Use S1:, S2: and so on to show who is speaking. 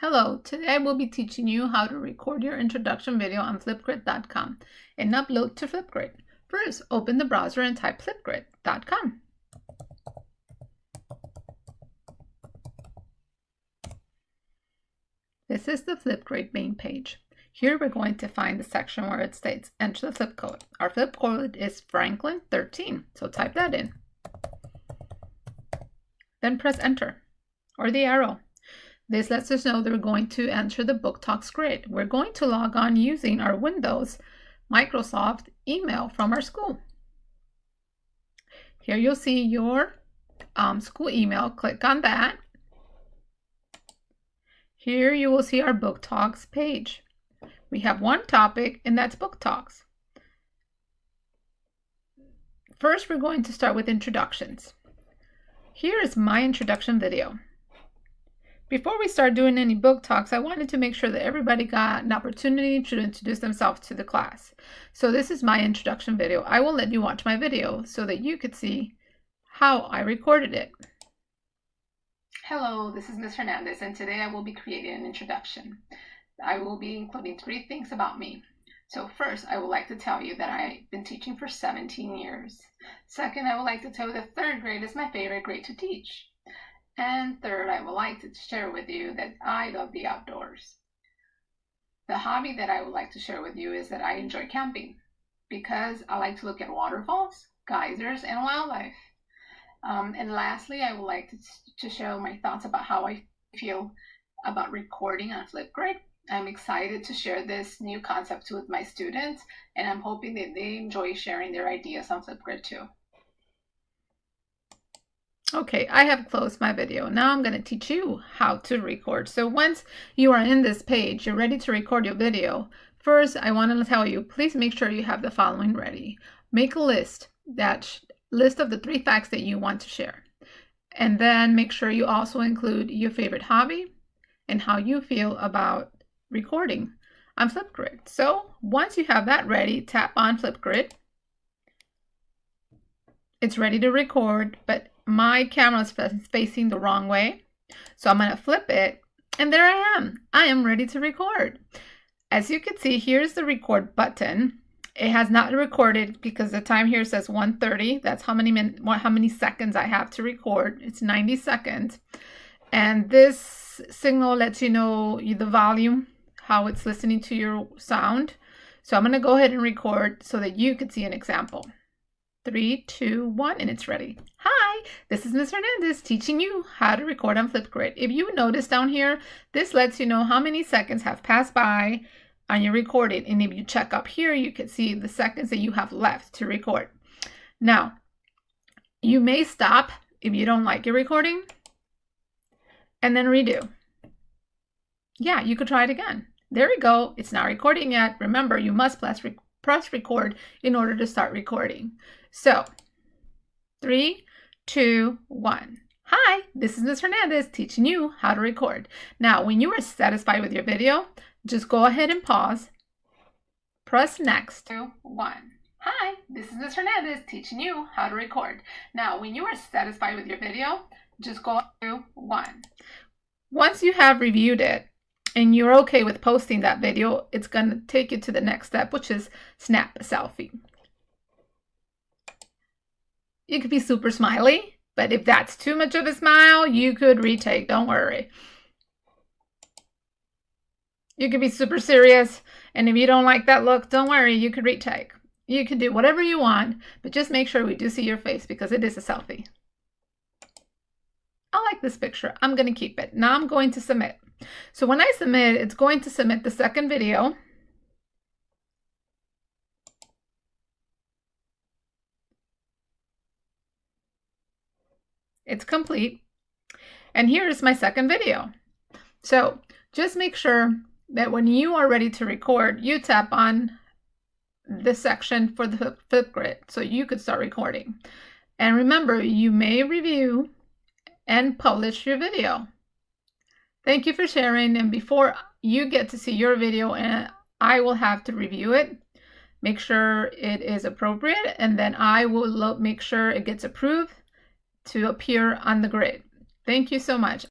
S1: Hello, today I will be teaching you how to record your introduction video on Fipgrid.com and upload to Fipgrid. First, open the browser and type Fipgrid.com. This is the Fipgrid main page. Here we're going to find the section where it states enter the flip code. Our flip code is Franklin 13, so type that in. Then press enter or the arrow. This lets us know that we're going to enter the Book Talks grid. We're going to log on using our Windows Microsoft email from our school. Here you'll see your school email. Click on that. Here you will see our Book Talks page. We have one topic, and that's Book Talks. First, we're going to start with introductions. Here is my introduction video. Before we start doing any book talks, I wanted to make sure that everybody got an opportunity to introduce themselves to the class. So this is my introduction video. I will let you watch my video so that you could see how I recorded it. Hello, this is Ms. Hernandez, and today I will be creating an introduction. I will be including 3 things about me. So first, I would like to tell you that I've been teaching for 17 years. Second, I would like to tell you that 3rd grade is my favorite grade to teach. And third, I would like to share with you that I love the outdoors. The hobby that I would like to share with you is that I enjoy camping because I like to look at waterfalls, geysers, and wildlife. And lastly, I would like to share my thoughts about how I feel about recording on Fipgrid. I'm excited to share this new concept with my students, and I'm hoping that they enjoy sharing their ideas on Fipgrid too. Okay, I have closed my video. Now I'm going to teach you how to record. So once you are in this page, you're ready to record your video. First, I want to tell you, please make sure you have the following ready. Make a list, that list of the 3 facts that you want to share. And then make sure you also include your favorite hobby and how you feel about recording on Fipgrid. So once you have that ready, tap on Fipgrid. It's ready to record, but my camera is facing the wrong way. So I'm going to flip it, and there I am. I am ready to record. As you can see, here's the record button. It has not recorded because the time here says 1:30. That's how many seconds I have to record. It's 90 seconds. And this signal lets you know the volume, how it's listening to your sound. So I'm going to go ahead and record so that you can see an example. 3, 2, 1, and it's ready. Hi, this is Ms. Hernandez teaching you how to record on Fipgrid. If you notice down here, this lets you know how many seconds have passed by on your recording. And if you check up here, you can see the seconds that you have left to record. Now, you may stop if you don't like your recording and then redo. Yeah, you could try it again. There we go. It's not recording yet. Remember, you must press record in order to start recording. So 3, 2, 1. Hi, this is Ms. Hernandez teaching you how to record. Now, when you are satisfied with your video, just go ahead and pause. Press next. 2, 1. Hi, this is Ms. Hernandez teaching you how to record. Now, when you are satisfied with your video, just go 2, 1. Once you have reviewed it, and you're okay with posting that video, it's going to take you to the next step, which is snap a selfie. You could be super smiley, but if that's too much of a smile, you could retake, don't worry. You could be super serious, and if you don't like that look, don't worry, you could retake. You can do whatever you want, but just make sure we do see your face because it is a selfie. I like this picture. I'm going to keep it. Now I'm going to submit. So when I submit, it's going to submit the second video. It's complete. And here is my second video. So just make sure that when you are ready to record, you tap on the section for the Fipgrid so you could start recording. And remember, you may review and publish your video. Thank you for sharing, and before you get to see your video and I will have to review it, make sure it is appropriate, and then I will make sure it gets approved to appear on the grid. Thank you so much.